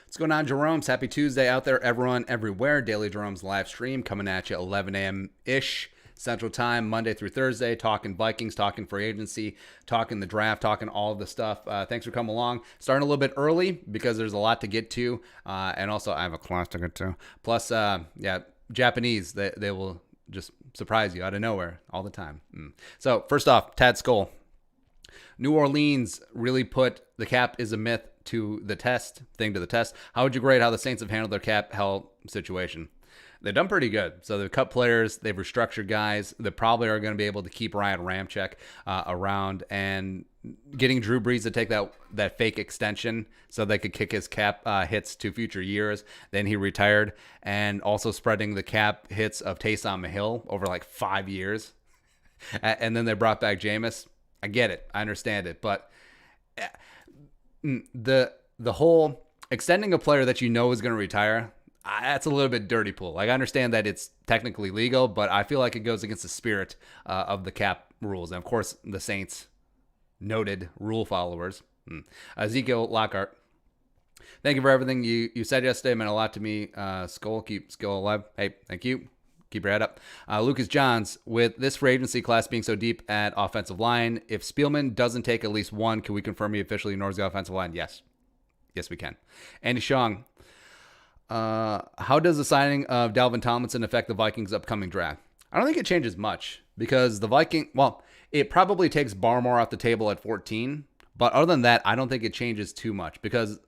What's going on, Jeromes? Happy Tuesday out there, everyone, everywhere. Daily Jeromes live stream coming at you 11 a.m. ish Central Time, Monday through Thursday, talking Vikings, talking free agency, talking the draft, talking all of the stuff. Thanks for coming along. Starting a little bit early because there's a lot to get to, and also I have a class to get to. Plus, Japanese, they will just surprise you out of nowhere all the time. So first off, Tad Skull. New Orleans really put the cap is a myth to the test. How would you grade how the Saints have handled their cap hell situation? They've done pretty good. So they've cut players, they've restructured guys. They probably are going to be able to keep Ryan Ramczyk around, and getting Drew Brees to take that fake extension so they could kick his cap hits to future years. Then he retired, and also spreading the cap hits of Taysom Hill over like 5 years. And then they brought back Jameis. I get it. I understand it. But the whole extending a player that you know is going to retire, that's a little bit dirty pool. Like, I understand that it's technically legal, but I feel like it goes against the spirit of the cap rules. And, of course, the Saints, noted rule followers. Ezekiel Lockhart. Thank you for everything you said yesterday. It meant a lot to me. Skull, keep Skull alive. Hey, thank you. Keep your head up. Lucas Johns, with this free agency class being so deep at offensive line, if Spielman doesn't take at least one, can we confirm he officially ignores the offensive line? Yes. Yes, we can. Andy Shong, how does the signing of Dalvin Thomason affect the Vikings' upcoming draft? I don't think it changes much because it probably takes Barmore off the table at 14. But other than that, I don't think it changes too much because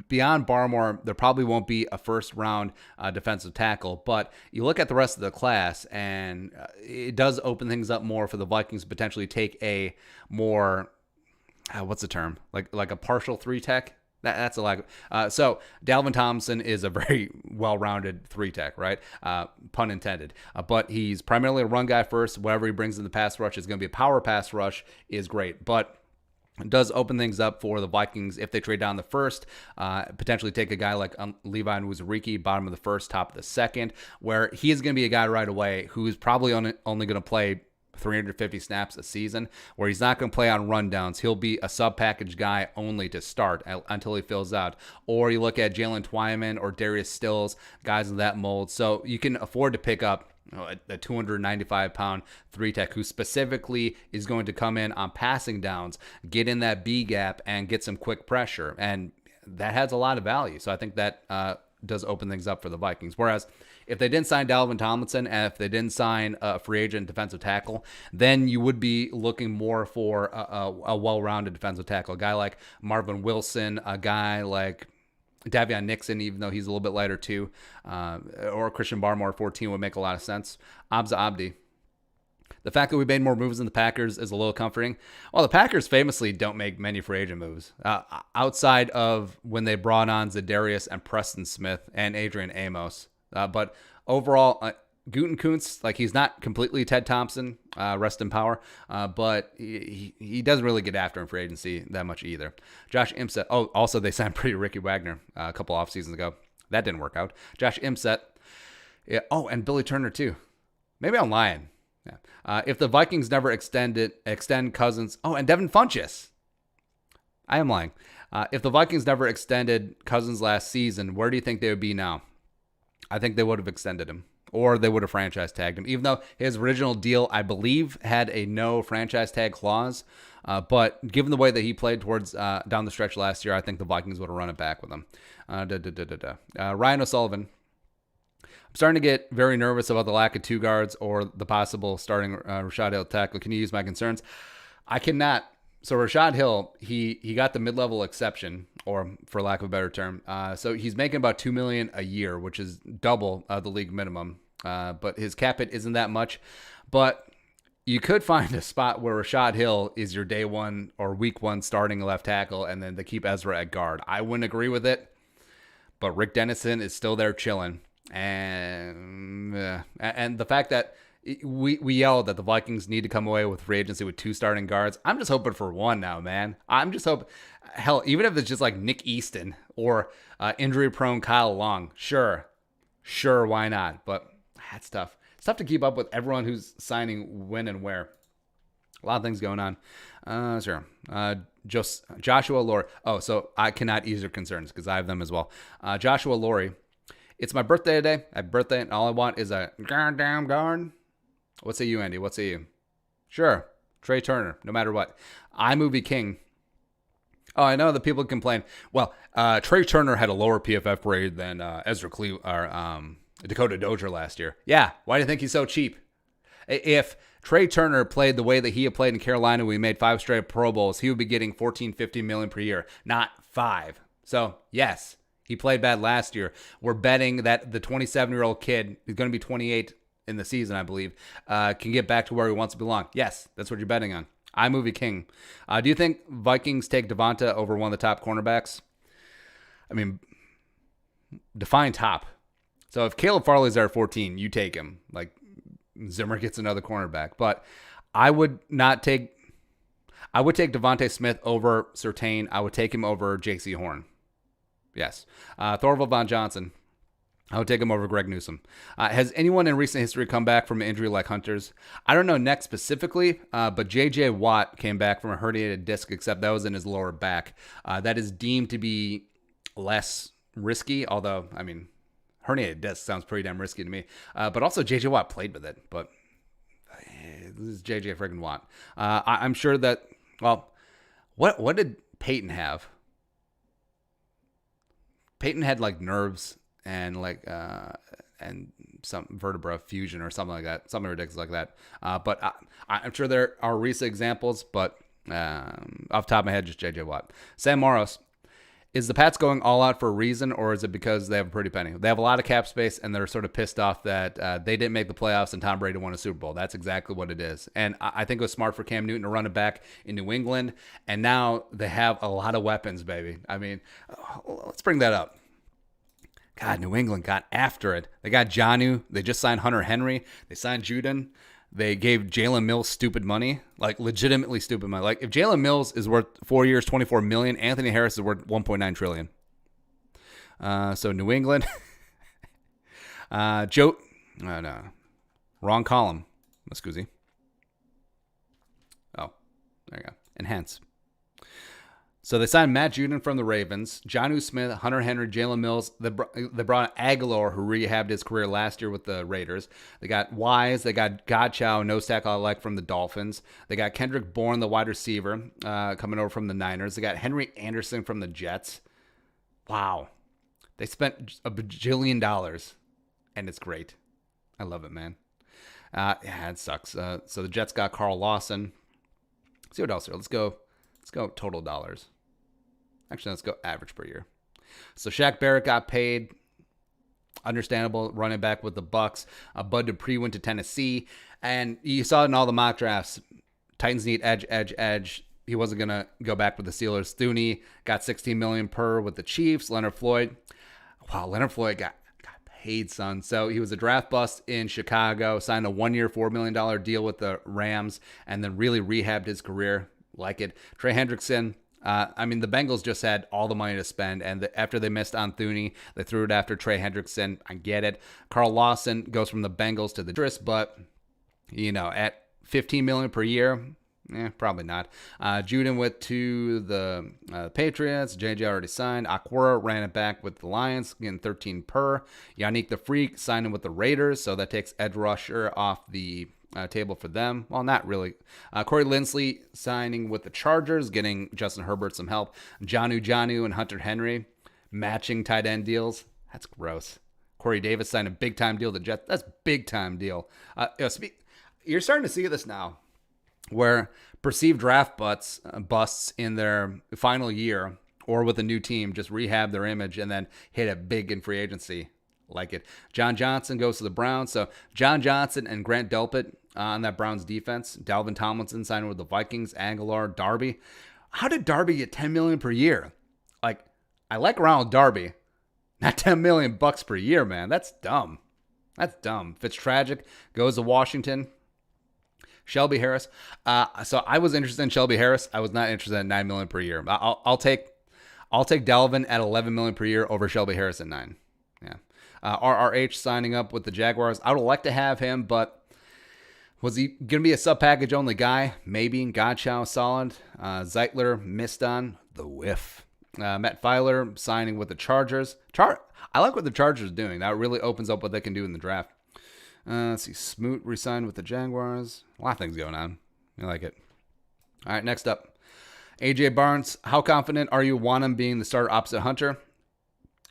beyond Barmore, there probably won't be a first-round defensive tackle. But you look at the rest of the class, and it does open things up more for the Vikings to potentially take a more, what's the term? Like a partial three-tech? That's a lack of. So Dalvin Thompson is a very well-rounded three-tech, right? Pun intended. But he's primarily a run guy first. Whatever he brings in the pass rush is going to be a power pass rush is great. But it does open things up for the Vikings if they trade down the first, potentially take a guy like Levi Onwuzurike, bottom of the first, top of the second, where he is going to be a guy right away who's probably only going to play 350 snaps a season, where he's not going to play on rundowns. He'll be a sub-package guy only to start until he fills out. Or you look at Jalen Twyman or Darius Stills, guys in that mold. So you can afford to pick up a 295-pound three-tech who specifically is going to come in on passing downs, get in that B gap, and get some quick pressure. And that has a lot of value. So I think that does open things up for the Vikings. Whereas if they didn't sign Dalvin Tomlinson and if they didn't sign a free agent defensive tackle, then you would be looking more for a well-rounded defensive tackle. A guy like Marvin Wilson, a guy like Davion Nixon, even though he's a little bit lighter too, or Christian Barmore 14 would make a lot of sense. Abza Abdi. The fact that we made more moves than the Packers is a little comforting. Well, the Packers famously don't make many free agent moves outside of when they brought on Zadarius and Preston Smith and Adrian Amos. But overall, Gutekunst, like, he's not completely Ted Thompson, rest in power, but he doesn't really get after him free agency that much either. Josh Imset. Oh, also they signed pretty Ricky Wagner a couple off seasons ago. That didn't work out. Josh Imset. Yeah. Oh, and Billy Turner too. Maybe I'm lying. Yeah. If the Vikings never extend Cousins. Oh, and Devin Funchess. I am lying. If the Vikings never extended Cousins last season, where do you think they would be now? I think they would have extended him. Or they would have franchise tagged him, even though his original deal, I believe, had a no franchise tag clause. But given the way that he played towards down the stretch last year, I think the Vikings would have run it back with him. Ryan O'Sullivan. I'm starting to get very nervous about the lack of two guards or the possible starting Rashad Hill tackle. Can you use my concerns? I cannot. So Rashad Hill, he got the mid-level exception, or for lack of a better term. So he's making about $2 million a year, which is double the league minimum. But his cap hit isn't that much. But you could find a spot where Rashad Hill is your day one or week one starting left tackle, and then they keep Ezra at guard. I wouldn't agree with it, but Rick Dennison is still there chilling. And the fact that we yelled that the Vikings need to come away with free agency with two starting guards. I'm just hoping for one now, man. I'm just hoping, hell, even if it's just like Nick Easton or injury-prone Kyle Long, sure, why not? But that's tough. It's tough to keep up with everyone who's signing when and where. A lot of things going on. Sure. Just Joshua Laurie. Oh, so I cannot ease your concerns because I have them as well. Joshua Laurie. It's my birthday today. I have birthday, and all I want is a goddamn guard. What say you, Andy? What say you? Sure. Trey Turner, no matter what. iMovie King. Oh, I know the people complain. Well, Trey Turner had a lower PFF grade than Ezra Dakota Dozier last year. Yeah, why do you think he's so cheap? If Trey Turner played the way that he had played in Carolina, we made 5 straight Pro Bowls, he would be getting $14-15 million per year, not 5. So, yes, he played bad last year. We're betting that the 27-year-old kid, who's going to be 28 in the season, I believe, can get back to where he wants to belong. Yes, that's what you're betting on. iMovie King. Do you think Vikings take Devonta over one of the top cornerbacks? I mean, define top. So if Caleb Farley's there at 14, you take him. Like, Zimmer gets another cornerback. But I would take Devontae Smith over Surtain. I would take him over J.C. Horn. Yes. Thorvald Von Johnson. I would take him over Greg Newsome. Has anyone in recent history come back from an injury like Hunter's? I don't know next specifically, but J.J. Watt came back from a herniated disc, except that was in his lower back. That is deemed to be less risky, although, I mean, herniated disc sounds pretty damn risky to me. But also J.J. Watt played with it, but this is J.J. friggin' Watt. I'm sure that, well, what did Peyton have? Peyton had like nerves and like and some vertebra fusion or something like that, something ridiculous like that. But I'm sure there are recent examples, but off the top of my head, just J.J. Watt. Sam Morris. Is the Pats going all out for a reason, or is it because they have a pretty penny? They have a lot of cap space, and they're sort of pissed off that they didn't make the playoffs and Tom Brady won a Super Bowl. That's exactly what it is. And I think it was smart for Cam Newton to run it back in New England, and now they have a lot of weapons, baby. I mean, let's bring that up. God, New England got after it. They got Jonnu. They just signed Hunter Henry. They signed Juden. They gave Jalen Mills stupid money, like legitimately stupid money. Like if Jalen Mills is worth 4 years, $24 million, Anthony Harris is worth $1.9 trillion. So New England, no, wrong column. Excuse. Oh, there you go. Enhance. So they signed Matt Juden from the Ravens, Jonnu Smith, Hunter Henry, Jalen Mills. They brought Aguilar, who rehabbed his career last year with the Raiders. They got Wise. They got Godchow, nose tackle I like from the Dolphins. They got Kendrick Bourne, the wide receiver, coming over from the Niners. They got Henry Anderson from the Jets. Wow. They spent $1 bajillion, and it's great. I love it, man. Yeah, it sucks. So the Jets got Carl Lawson. Let's see what else here. Let's go total dollars. Actually, let's go average per year. So Shaq Barrett got paid. Understandable, running back with the Bucks. Bud Dupree went to Tennessee. And you saw it in all the mock drafts. Titans need edge. He wasn't going to go back with the Steelers. Thuney got $16 million per with the Chiefs. Leonard Floyd. Wow, Leonard Floyd got paid, son. So he was a draft bust in Chicago. Signed a 1-year, $4 million deal with the Rams. And then really rehabbed his career. Like it. Trey Hendrickson. I mean, the Bengals just had all the money to spend, and after they missed on Thuney, they threw it after Trey Hendrickson. I get it. Carl Lawson goes from the Bengals to the Patriots, but you know, at $15 million per year, probably not. Juden went to the Patriots. JJ already signed. Aquara ran it back with the Lions, getting $13 per. Yannick the Freak signing with the Raiders, so that takes edge rusher off the table for them. Well, not really. Corey Linsley signing with the Chargers, getting Justin Herbert some help. Jonnu and Hunter Henry matching tight end deals. That's gross. Corey Davis signed a big-time deal with the Jets. That's big-time deal. You're starting to see this now, where perceived draft busts in their final year or with a new team just rehab their image and then hit it big in free agency. Like it. John Johnson goes to the Browns. So John Johnson and Grant Delpit on that Browns defense. Dalvin Tomlinson signing with the Vikings. Aguilar, Darby. How did Darby get $10 million per year? Like, I like Ronald Darby. Not $10 million bucks per year, man. That's dumb. Fitztragic goes to Washington. Shelby Harris. So I was interested in Shelby Harris. I was not interested in $9 million per year. I'll take Dalvin at $11 million per year over Shelby Harris at $9 million. Yeah. RRH signing up with the Jaguars. I would like to have him, but Was he going to be a sub-package only guy? Maybe. Godchow, solid. Zeitler, missed on. The whiff. Matt Filer signing with the Chargers. I like what the Chargers are doing. That really opens up what they can do in the draft. Let's see. Smoot re-signed with the Jaguars. A lot of things going on. I like it. All right, next up. AJ Barnes. How confident are you want him being the starter opposite Hunter?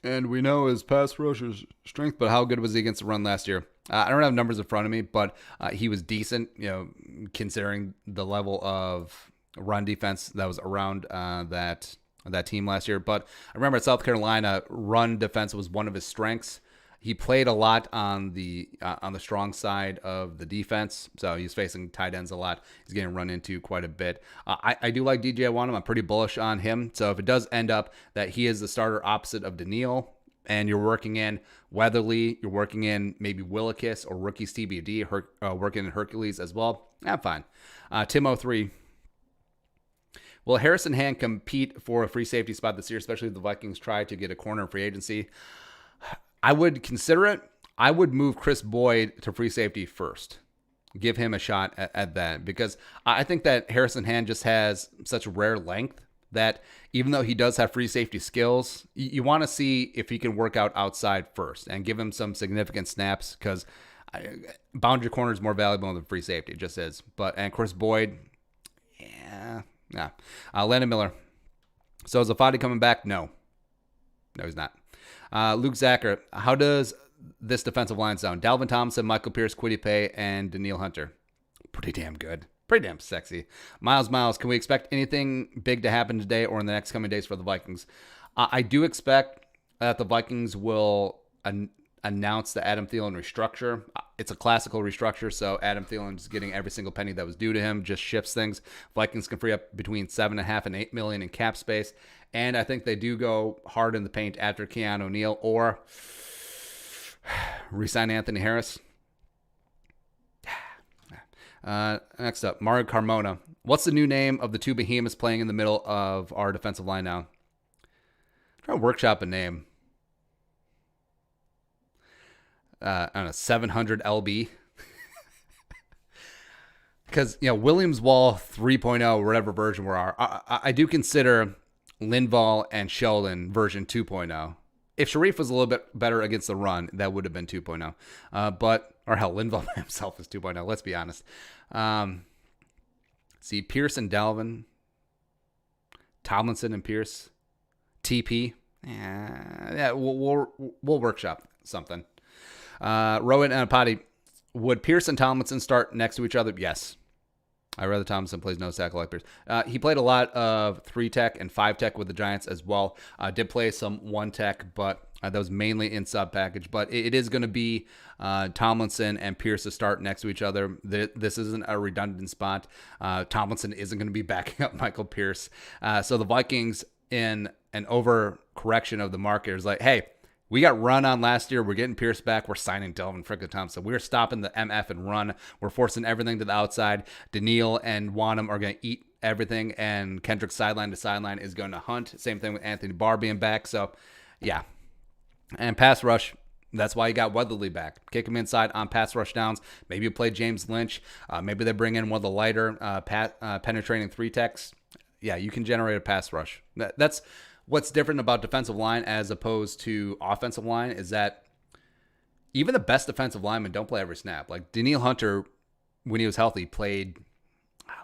And we know his pass rusher's strength, but how good was he against the run last year? I don't have numbers in front of me, but he was decent, considering the level of run defense that was around that team last year. But I remember at South Carolina, run defense was one of his strengths. He played a lot on the strong side of the defense, so he's facing tight ends a lot. He's getting run into quite a bit. I do like DJ Wanham. I'm pretty bullish on him. So if it does end up that he is the starter opposite of Daniil, and you're working in Weatherly, you're working in maybe Willikis or rookies TBD, working in Hercules as well, fine. Tim 03. Will Harrison Hand compete for a free safety spot this year, especially if the Vikings try to get a corner in free agency? I would consider it. I would move Chris Boyd to free safety first. Give him a shot at that, because I think that Harrison Hand just has such rare length that even though he does have free safety skills, you want to see if he can work out outside first and give him some significant snaps, because boundary corner is more valuable than free safety. It just is. And Chris Boyd, yeah. Landon Miller. So is Afadi coming back? No, he's not. Luke Zacher, how does this defensive line sound? Dalvin Thomason, Michael Pierce, Kwity Paye, and Daniil Hunter. Pretty damn good. Pretty damn sexy. Miles, can we expect anything big to happen today or in the next coming days for the Vikings? I do expect that the Vikings will announce the Adam Thielen restructure. It's a classical restructure, so Adam Thielen's getting every single penny that was due to him, just shifts things. Vikings can free up between $7.5 and $8 million in cap space. And I think they do go hard in the paint after Keanu O'Neal or re-sign Anthony Harris. Next up, Mario Carmona. What's the new name of the two behemoths playing in the middle of our defensive line now? I'm trying to workshop a name. I don't know, 700 LB. Because, Williams Wall 3.0, whatever version we are, I do consider Linval and Sheldon version 2.0. If Sharif was a little bit better against the run, that would have been 2.0. Or hell, Linval himself is 2.0, let's be honest. See, Pierce and Dalvin, Tomlinson and Pierce, TP. Yeah, we'll workshop something. Rowan and Apati, would Pierce and Tomlinson start next to each other? Yes. I'd rather Tomlinson plays no tackle like Pierce. He played a lot of 3-tech and 5-tech with the Giants as well. Did play some 1-tech, but that was mainly in sub-package. But it is going to be Tomlinson and Pierce to start next to each other. This isn't a redundant spot. Tomlinson isn't going to be backing up Michael Pierce. So the Vikings, in an overcorrection of the market, is like, hey, we got run on last year. We're getting Pierce back. We're signing Delvin Fricka Thompson. We're stopping the MF and run. We're forcing everything to the outside. Daniil and Wanham are going to eat everything, and Kendrick sideline to sideline is going to hunt. Same thing with Anthony Barr being back. So, yeah. And pass rush, that's why you got Weatherly back. Kick him inside on pass rush downs. Maybe you play James Lynch. Maybe they bring in one of the lighter penetrating 3-techs. Yeah, you can generate a pass rush. That's what's different about defensive line as opposed to offensive line, is that even the best defensive linemen don't play every snap. Like Daniil Hunter, when he was healthy, played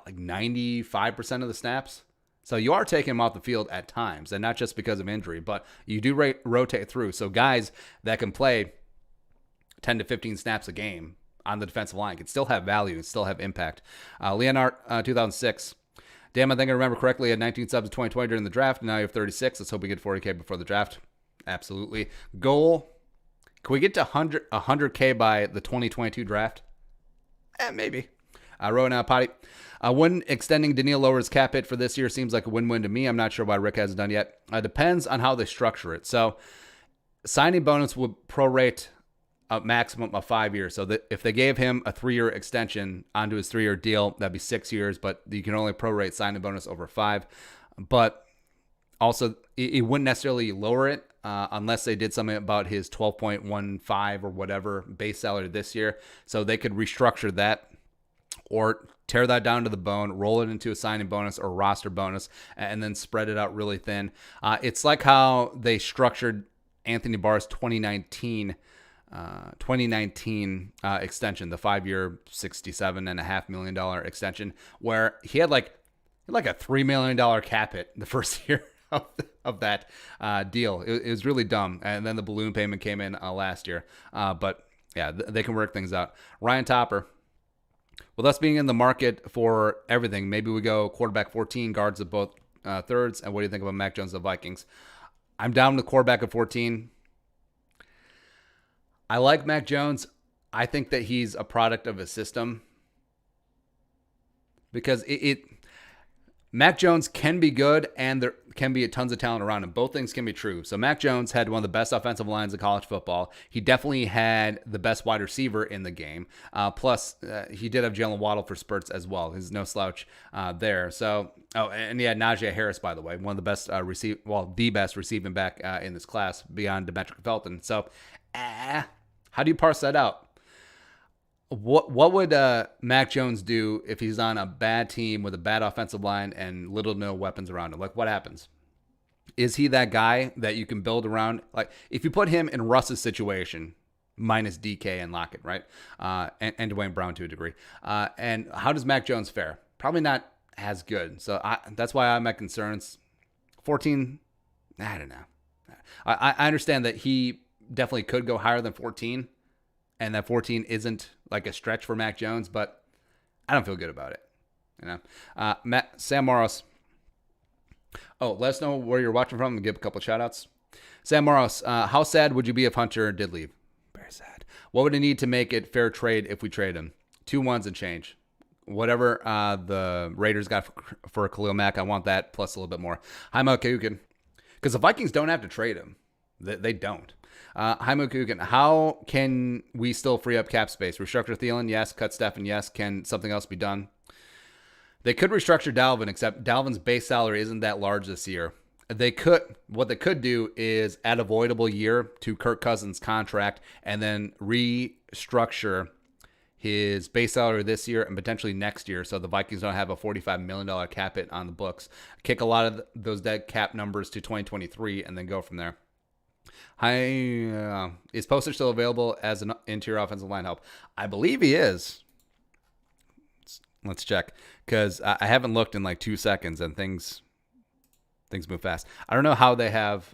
like 95% of the snaps. So you are taking him off the field at times, and not just because of injury, but you do rotate through. So guys that can play 10 to 15 snaps a game on the defensive line can still have value and still have impact. Leonard, 2006. Damn, I think I remember correctly, had 19 subs in 2020 during the draft, and now you have 36. Let's hope we get 40K before the draft. Absolutely. Goal, can we get to 100K by the 2022 draft? Maybe. Rowan Potty. When extending Daniil lowers cap hit for this year seems like a win-win to me. I'm not sure why Rick hasn't done yet. Depends on how they structure it. So signing bonus would prorate a maximum of 5 years. So that if they gave him a 3-year extension onto his 3-year deal, that'd be 6 years, but you can only prorate signing bonus over 5. But also, it wouldn't necessarily lower it unless they did something about his 12.15 or whatever base salary this year. So they could restructure that or tear that down to the bone, roll it into a signing bonus or roster bonus, and then spread it out really thin. It's like how they structured Anthony Barr's 2019 extension, the 5-year, $67.5 million extension, where he had like a $3 million cap hit the first year of that deal. It was really dumb. And then the balloon payment came in last year. But yeah, they can work things out. Ryan Topper. With us being in the market for everything, maybe we go quarterback 14, guards of both thirds. And what do you think about Mac Jones of the Vikings? I'm down with quarterback of 14. I like Mac Jones. I think that he's a product of a system because Mac Jones can be good and there can be tons of talent around him. Both things can be true. So Mac Jones had one of the best offensive lines in college football. He definitely had the best wide receiver in the game. Plus, he did have Jalen Waddle for spurts as well. He's no slouch there. So, and he had Najee Harris, by the way, one of the best the best receiving back in this class beyond Demetric Felton. So, how do you parse that out? What would Mac Jones do if he's on a bad team with a bad offensive line and little to no weapons around him? Like, what happens? Is he that guy that you can build around? Like, if you put him in Russ's situation, minus DK and Lockett, right? And Dwayne Brown to a degree. And how does Mac Jones fare? Probably not as good. So that's why I'm at concerns. 14, I don't know. I understand that he definitely could go higher than 14. And that 14 isn't like a stretch for Mac Jones, but I don't feel good about it. You know, Sam Morris. Oh, let us know where you're watching from and give a couple shout outs. Sam Morris, how sad would you be if Hunter did leave? Very sad. What would it need to make it fair trade if we trade him? 2 1s and change. Whatever the Raiders got for Khalil Mack, I want that plus a little bit more. Haima Kukin. Because the Vikings don't have to trade him. They don't. Haima Kukin, how can we still free up cap space? Restructure Thielen? Yes. Cut Stephen? Yes. Can something else be done? They could restructure Dalvin, except Dalvin's base salary isn't that large this year. What they could do is add a voidable year to Kirk Cousins' contract and then restructure his base salary this year and potentially next year so the Vikings don't have a $45 million cap hit on the books. Kick a lot of those dead cap numbers to 2023 and then go from there. Is Postich still available as an interior offensive line help? I believe he is. Let's check because I haven't looked in like 2 seconds and things move fast. I don't know how they have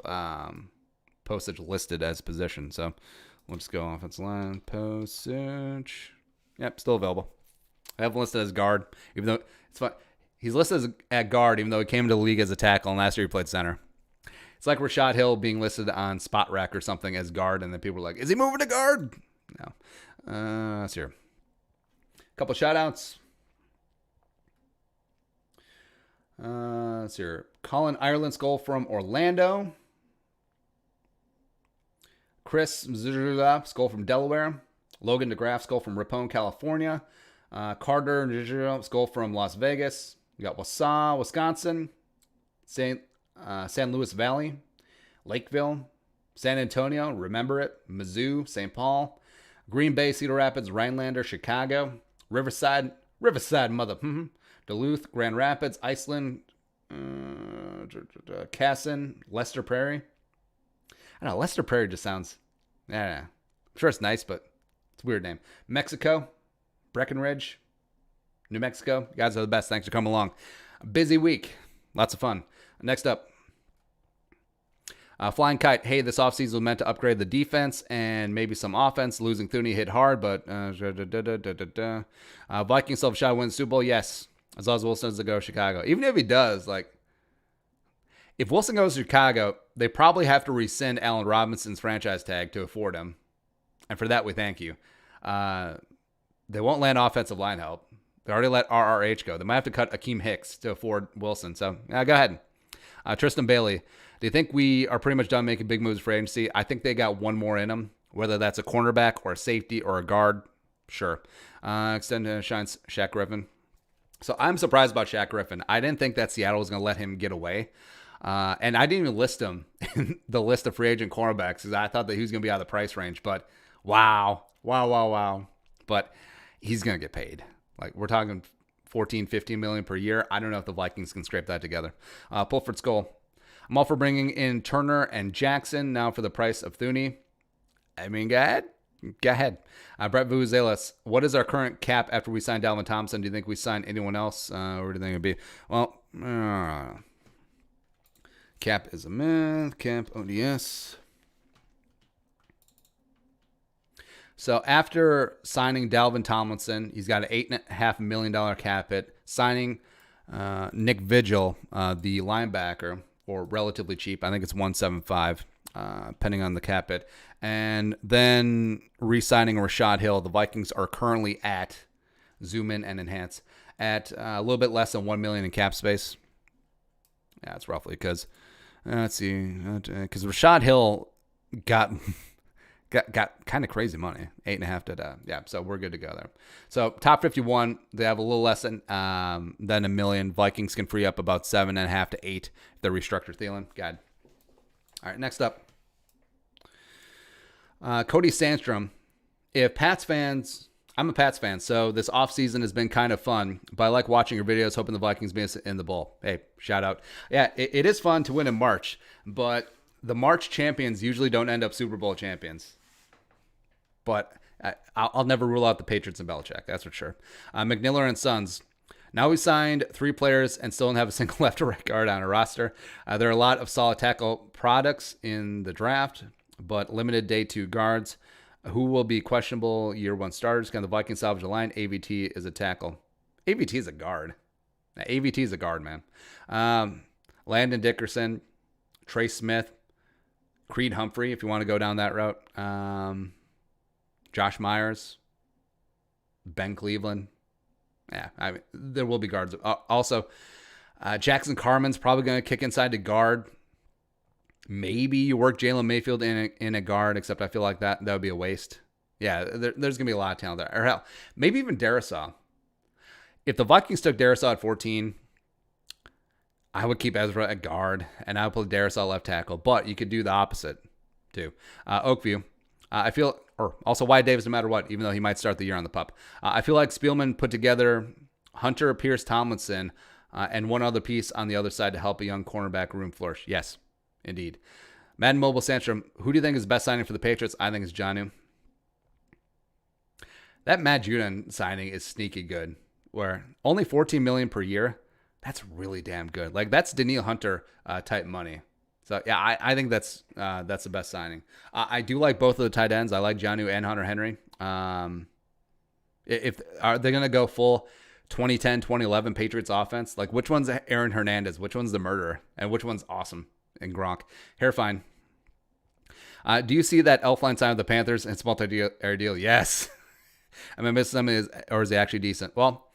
Postich listed as position. So we'll just go offensive line Postich. Yep, still available. I have him listed as guard, even though it's fun. He's listed at guard, even though he came into the league as a tackle and last year he played center. It's like Rashad Hill being listed on Spot Rack or something as guard, and then people are like, is he moving to guard? No. Let's hear. A couple shout-outs. Let's hear. Colin Ireland Skull from Orlando. Chris Skull from Delaware. Logan DeGraff Skull from Ripon, California. Carter Skull from Las Vegas. We got Wausau, Wisconsin. San Luis Valley, Lakeville, San Antonio, remember it, Mizzou, St. Paul, Green Bay, Cedar Rapids, Rhinelander, Chicago, Riverside, Duluth, Grand Rapids, Iceland, Casson, Lester Prairie. I don't know, Lester Prairie just sounds, I don't know. I'm sure it's nice, but it's a weird name. Mexico, Breckenridge, New Mexico. You guys are the best. Thanks for coming along. A busy week. Lots of fun. Next up, Flying Kite. Hey, this offseason was meant to upgrade the defense and maybe some offense. Losing Thuney hit hard, but Vikings still have a shot to win the Super Bowl. Yes, as long as Wilson doesn't go to Chicago. Even if he does, like, if Wilson goes to Chicago, they probably have to rescind Allen Robinson's franchise tag to afford him. And for that, we thank you. They won't land offensive line help. They already let RRH go. They might have to cut Akeem Hicks to afford Wilson. So, go ahead. Tristan Bailey, do you think we are pretty much done making big moves for agency? I think they got one more in them, whether that's a cornerback or a safety or a guard. Sure. Extend to Shines Shaq Griffin. So I'm surprised about Shaq Griffin. I didn't think that Seattle was going to let him get away. And I didn't even list him in the list of free agent cornerbacks because I thought that he was going to be out of the price range. But wow. But he's going to get paid. Like we're talking 14, 15 million per year. I don't know if the Vikings can scrape that together. Pulford Skull. I'm all for bringing in Turner and Jackson now for the price of Thuney. I mean, go ahead. Go ahead. Brett Vuzelas, what is our current cap after we sign Dalvin Thomason? Do you think we sign anyone else? Or do you think it'd be? Well, cap is a myth. Cap ODS. So after signing Dalvin Tomlinson, he's got an $8.5 million cap hit. Signing Nick Vigil, the linebacker, for relatively cheap. I think it's $175, depending on the cap hit. And then re-signing Rashad Hill. The Vikings are currently at, zoom in and enhance, at a little bit less than $1 million in cap space. Yeah, it's roughly because, let's see, because Rashad Hill got kind of crazy money, 8.5 yeah, so we're good to go there. So top 51, they have a little less than $1 million. Vikings can free up about 7.5 to 8 if they restructure Thielen. God. All right, next up, Cody Sandstrom. If Pats fans, I'm a Pats fan, so this offseason has been kind of fun, but I like watching your videos, hoping the Vikings be in the bowl. Hey, shout out. Yeah, it is fun to win in March, but the March champions usually don't end up Super Bowl champions. But I'll never rule out the Patriots and Belichick, that's for sure. McNiller and Sons. Now we signed 3 players and still don't have a single left or right guard on our roster. There are a lot of solid tackle products in the draft, but limited day 2 guards. Who will be questionable year 1 starters? Can the Vikings salvage the line? AVT is a tackle. AVT is a guard. AVT is a guard, man. Landon Dickerson, Trey Smith, Creed Humphrey, if you want to go down that route. Josh Myers, Ben Cleveland. Yeah, I mean, there will be guards. Also, Jackson Carman's probably going to kick inside to guard. Maybe you work Jalen Mayfield in a guard, except I feel like that would be a waste. Yeah, there's going to be a lot of talent there. Or hell, maybe even Darisaw. If the Vikings took Darisaw at 14, I would keep Ezra at guard, and I would put Darisaw left tackle. But you could do the opposite, too. Oakview. I feel, or also Wyatt Davis, no matter what, even though he might start the year on the pup. I feel like Spielman put together Hunter, Pierce, Tomlinson, and one other piece on the other side to help a young cornerback room flourish. Yes, indeed. Madden Mobile Sandstrom, who do you think is the best signing for the Patriots? I think it's Jonnu. That Matt Judon signing is sneaky good, where only $14 million per year. That's really damn good. Like, that's Danielle Hunter type money. So, yeah, I think that's the best signing. I do like both of the tight ends. I like Jonnu and Hunter Henry. If are they going to go full 2010, 2011 Patriots offense? Like, which one's Aaron Hernandez? Which one's the murderer? And which one's awesome? And Gronk. Hairfine. Do you see that Elfline sign with the Panthers? It's multi-year deal. Yes. I mean, some of his, or is he actually decent? Well,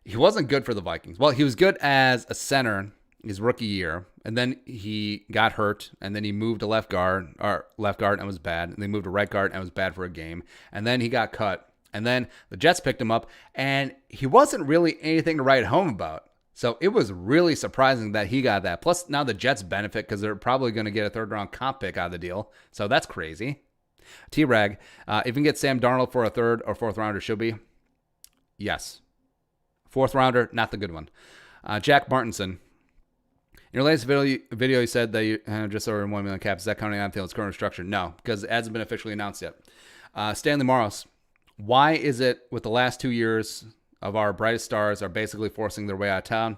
he wasn't good for the Vikings. Well, he was good as a center his rookie year, and then he got hurt, and then he moved to left guard and was bad, and then he moved to right guard and was bad for a game, and then he got cut, and then the Jets picked him up, and he wasn't really anything to write home about. So it was really surprising that he got that. Plus, now the Jets benefit because they're probably going to get a third-round comp pick out of the deal, so that's crazy. T-Rag, if you can get Sam Darnold for a third or fourth rounder, should be? Yes. Fourth rounder, not the good one. Jack Martinson. In your latest video, you said that you just over 1 million caps. Is that counting on Thielen's current structure? No, because it hasn't been officially announced yet. Stanley Morris. Why is it with the last 2 years of our brightest stars are basically forcing their way out of town?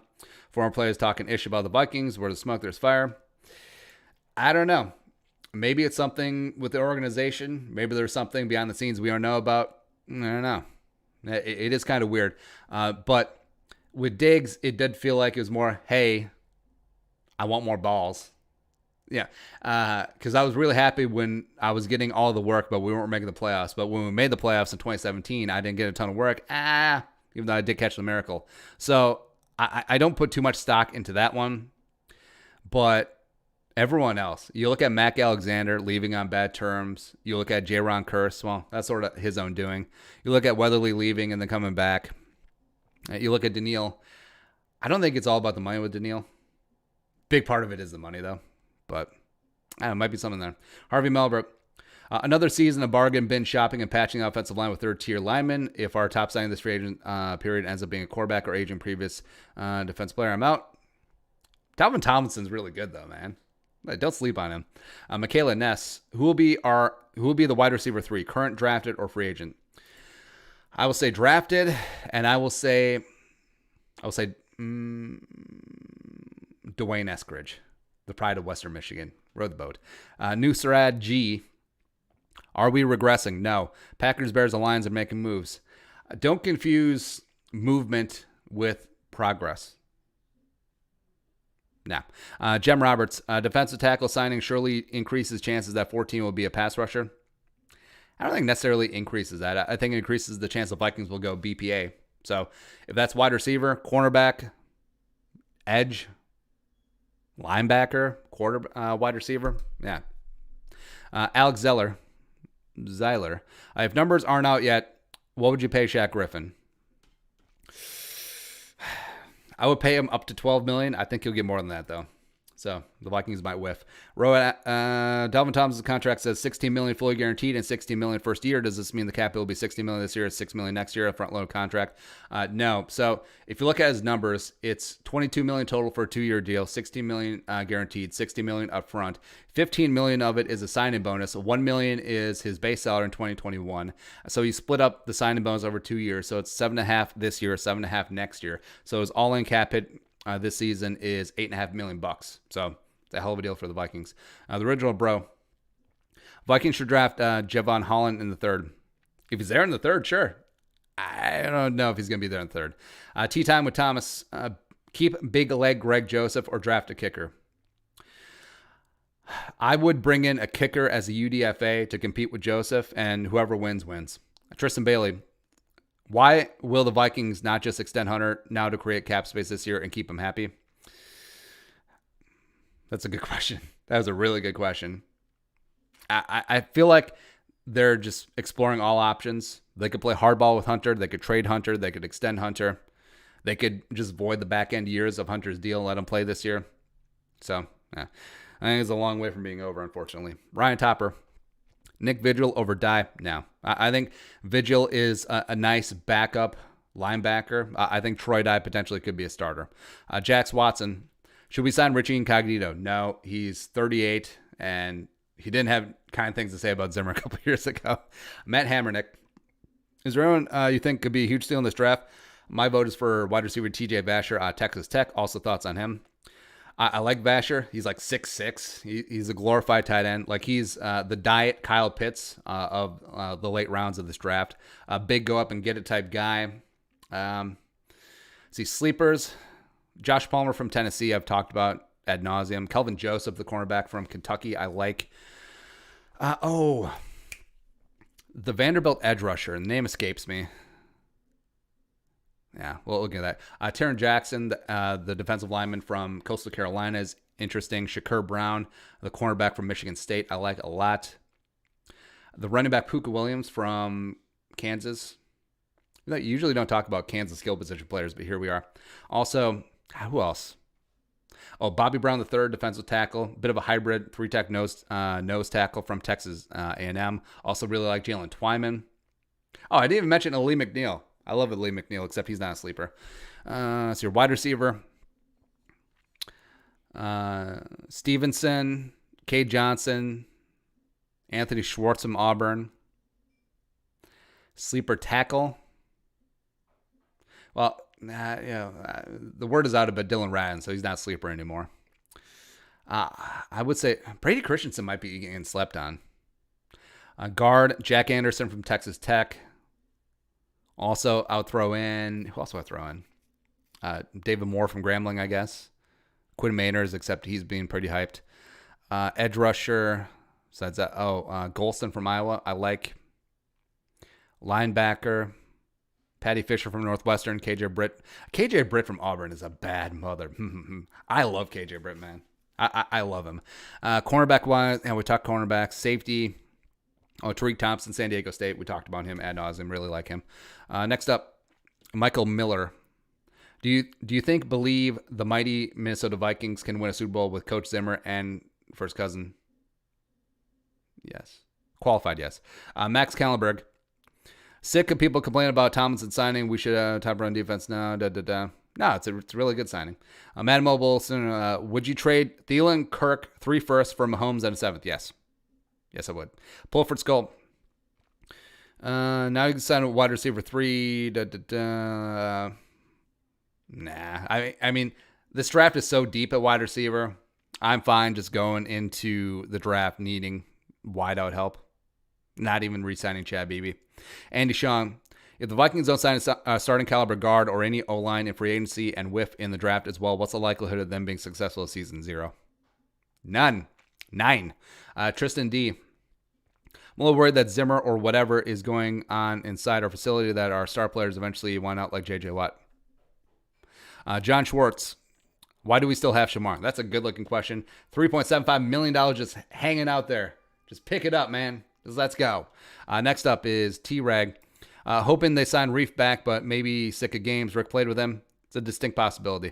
Former players talking ish about the Vikings. Where there's smoke, there's fire. I don't know. Maybe it's something with the organization. Maybe there's something behind the scenes we don't know about. I don't know. It is kind of weird. But with Diggs, it did feel like it was more, hey, I want more balls. Yeah. Because I was really happy when I was getting all the work, but we weren't making the playoffs. But when we made the playoffs in 2017, I didn't get a ton of work. Even though I did catch the miracle. So I don't put too much stock into that one. But everyone else, you look at Mac Alexander leaving on bad terms. You look at Jaron Kearse. Well, that's sort of his own doing. You look at Weatherly leaving and then coming back. You look at Daniil. I don't think it's all about the money with Daniil. Big part of it is the money, though. But it might be something there. Harvey Melbert. Another season of bargain bin shopping and patching the offensive line with third-tier linemen. If our top signing this free agent period ends up being a quarterback or agent previous defense player, I'm out. Dalvin Thomason's really good, though, man. Don't sleep on him. Michaela Ness, who will be the wide receiver 3, current, drafted, or free agent? I will say drafted, and I will say Dwayne Eskridge, the pride of Western Michigan. Rode the boat. Nusrad G. Are we regressing? No. Packers, Bears, and Lions are making moves. Don't confuse movement with progress. Nah. Jem Roberts, defensive tackle signing surely increases chances that 14 will be a pass rusher. I don't think necessarily increases that. I think it increases the chance the Vikings will go BPA. So if that's wide receiver, cornerback, edge, linebacker, wide receiver, yeah. Alex Zeiler. If numbers aren't out yet, what would you pay Shaq Griffin? I would pay him up to $12 million. I think he'll get more than that, though. So the Vikings might whiff. Dalvin Thomason's contract says $16 million fully guaranteed and $16 million first year. Does this mean the cap will be $16 million this year, $6 million next year, a front load contract? No. So if you look at his numbers, it's $22 million total for a 2-year deal, $16 million guaranteed, $60 million upfront. $15 million of it is a signing bonus. $1 million is his base salary in 2021. So he split up the signing bonus over 2 years. So it's $7.5 this year, $7.5 next year. So his all-in cap hit this season is $8.5 million. So it's a hell of a deal for the Vikings. The original bro. Vikings should draft Javon Holland in the 3rd. If he's there in the 3rd, sure. I don't know if he's going to be there in the 3rd. Tea time with Thomas. Keep big leg Greg Joseph or draft a kicker. I would bring in a kicker as a UDFA to compete with Joseph, and whoever wins, wins. Tristan Bailey. Why will the Vikings not just extend Hunter now to create cap space this year and keep him happy? That's a good question. That was a really good question. I feel like they're just exploring all options. They could play hardball with Hunter. They could trade Hunter. They could extend Hunter. They could just void the back end years of Hunter's deal and let him play this year. So, yeah. I think it's a long way from being over, unfortunately. Ryan Topper. Nick Vigil over Dye? No. I think Vigil is a nice backup linebacker. I think Troy Dye potentially could be a starter. Jax Watson. Should we sign Richie Incognito? No. He's 38, and he didn't have kind things to say about Zimmer a couple years ago. Matt Hammernick. Is there anyone you think could be a huge steal in this draft? My vote is for wide receiver TJ Vasher, Texas Tech. Also thoughts on him. I like Vasher. He's like 6'6". He's a glorified tight end. Like he's the diet Kyle Pitts of the late rounds of this draft. A big go up and get it type guy. See sleepers. Josh Palmer from Tennessee I've talked about ad nauseum. Kelvin Joseph, the cornerback from Kentucky, I like. The Vanderbilt edge rusher. The name escapes me. Yeah, we'll look at that. Taron Jackson, the defensive lineman from Coastal Carolina, is interesting. Shakur Brown, the cornerback from Michigan State, I like a lot. The running back Puka Williams from Kansas. You usually don't talk about Kansas skill position players, but here we are. Also, who else? Oh, Bobby Brown III, defensive tackle, bit of a hybrid, 3-tech nose tackle from Texas A&M. Also really like Jalen Twyman. Oh, I didn't even mention Ali McNeil. I love Ali McNeil, except he's not a sleeper. So your wide receiver, Stevenson, Cade Johnson, Anthony Schwartz from Auburn. Sleeper tackle. Well, the word is out about Dylan Radin, so he's not a sleeper anymore. I would say Brady Christensen might be getting slept on. Guard, Jack Anderson from Texas Tech. Also, I'll throw in, who else do I throw in? David Moore from Grambling, I guess. Quinn Mainers, except he's being pretty hyped. Edge rusher, besides that, Golston from Iowa, I like. Linebacker, Patty Fisher from Northwestern, KJ Britt. KJ Britt from Auburn is a bad mother. I love KJ Britt, man. I love him. Cornerback-wise, and we talked cornerbacks. Safety, Tariq Thompson, San Diego State. We talked about him ad nauseum. Really like him. Next up, Michael Miller. Do you believe the mighty Minnesota Vikings can win a Super Bowl with Coach Zimmer and first cousin? Yes. Qualified, yes. Max Kallenberg. Sick of people complaining about Thomason signing. We should top run defense now. No, it's a really good signing. Matt Mobile, would you trade Thielen, Kirk, 3 firsts for Mahomes and a 7th? Yes. Yes, I would. Pulford Skull. Now you can sign a wide receiver 3. Nah. I mean, this draft is so deep at wide receiver. I'm fine just going into the draft needing wideout help. Not even re-signing Chad Beebe. Andy Shong. If the Vikings don't sign a starting caliber guard or any O-line in free agency and whiff in the draft as well, what's the likelihood of them being successful this season? 0. None. 9. Tristan D. I'm a little worried that Zimmer or whatever is going on inside our facility that our star players eventually wind out like J.J. Watt. John Schwartz. Why do we still have Shamar? That's a good-looking question. $3.75 million just hanging out there. Just pick it up, man. Just let's go. Next up is T-Rag. Hoping they sign Reef back, but maybe sick of games. Rick played with him. It's a distinct possibility.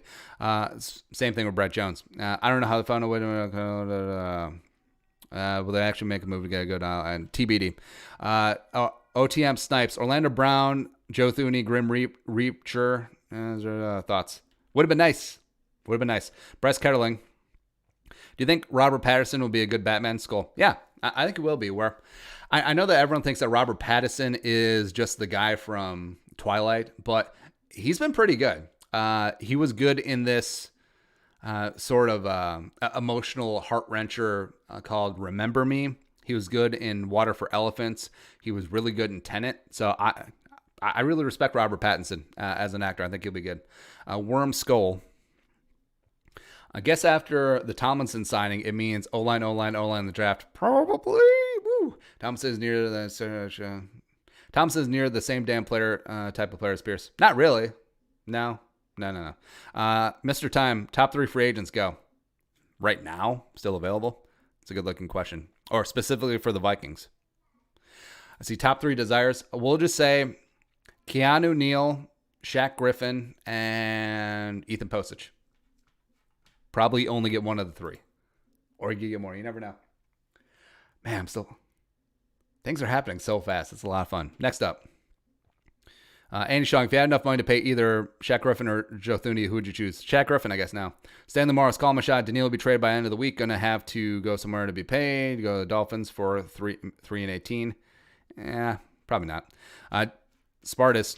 Same thing with Brett Jones. I don't know how they found a way to... will they actually make a move to get a good and TBD. OTM Snipes. Orlando Brown, Joe Thuney, Grim Reacher. Thoughts? Would have been nice. Bryce Ketterling. Do you think Robert Pattinson will be a good Batman? Skull. Yeah, I think it will be. Where I know that everyone thinks that Robert Pattinson is just the guy from Twilight, but he's been pretty good. He was good in this sort of emotional heart-wrencher called Remember Me. He was good in Water for Elephants. He was really good in Tenet. So I really respect Robert Pattinson as an actor. I think he'll be good. Worm Skull. I guess after the Tomlinson signing, it means O-line in the draft. Probably. Woo. Thomason is near the same damn player type of player as Pierce. Not really. No. Mr. Time, top 3 free agents go. Right now, still available? It's a good looking question. Or specifically for the Vikings. I see top 3 desires. We'll just say Keanu Neal, Shaq Griffin, and Ethan Postage. Probably only get one of the 3. Or you get more. You never know. Man, things are happening so fast. It's a lot of fun. Next up. Andy Shong, if you had enough money to pay either Shaq Griffin or Joe Thuney, who would you choose? Shaq Griffin, I guess now. Stanley Morris, call him a shot. Daniil will be traded by the end of the week. Going to have to go somewhere to be paid. Go to the Dolphins for 3-18. Probably not. Spartus,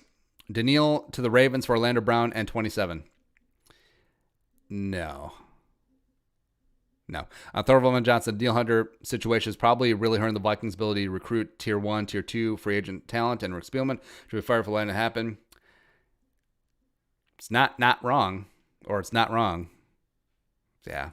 Daniil to the Ravens for Orlando Brown and 27. No. Thorvald Johnson, Daniil Hunter situation is probably really hurting the Vikings' ability to recruit tier 1, tier 2 free agent talent, and Rick Spielman should be fired for letting it happen. It's not wrong, or it's not wrong. Yeah.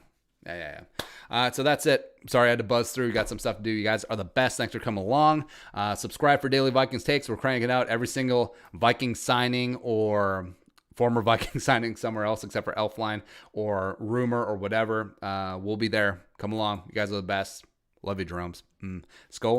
So that's it. Sorry I had to buzz through. We got some stuff to do. You guys are the best. Thanks for coming along. Subscribe for Daily Vikings Takes. We're cranking out every single Viking signing or former Viking signing somewhere else except for Elfline or rumor or whatever. We'll be there. Come along. You guys are the best. Love you, Jeromes. Skull.